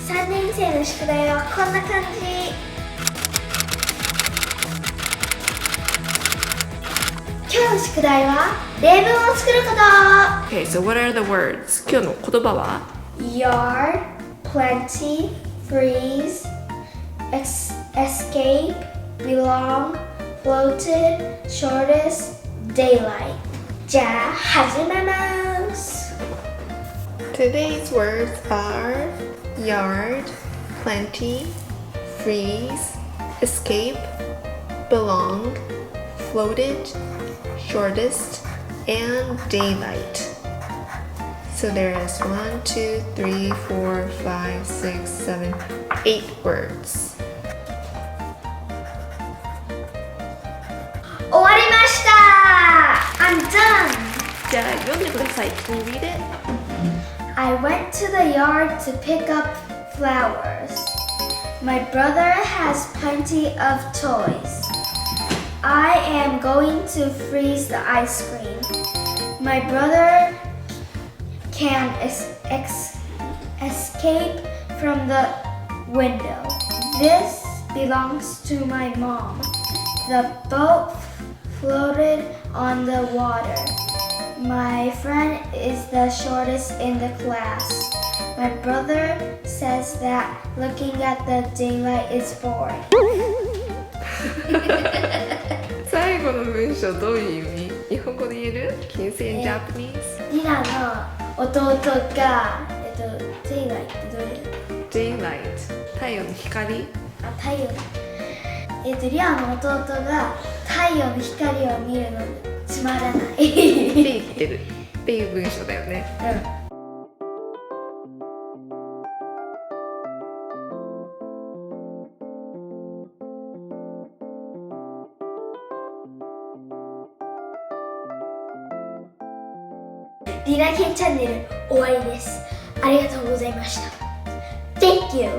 3年生の宿題はこんな感じ。今日の宿題は例文を作ること。 Okay, so what are the words? 今日の言葉は Yard, plenty, freeze, escape, belong, floated, shortest, daylight。 じゃあ始めます。 Today's words are yard, plenty, freeze, escape, belong, floated, shortest, and daylight. So there is 1, 2, 3, 4, 5, 6, 7, 8 words. 終わりました。 I'm done. じゃあ読んでください。Can you read it? I went to the yard to pick up flowers. My brother has plenty of toys. I am going to freeze the ice cream. My brother can escape from the window. This belongs to my mom. The boat floated on the water. My friend is the shortest in the class. My brother says that looking at the daylight is boring. 最後の文章どういう意味？日本語で言える？ Can you say in Japanese? リナの弟が、daylight ってどういう？ Daylight 太陽の光？あ、太陽。リナの弟が太陽の光を見るのでつまらないって言ってるっていう文章だよね。リナケンチャンネル終わりです。ありがとうございました。Thank you.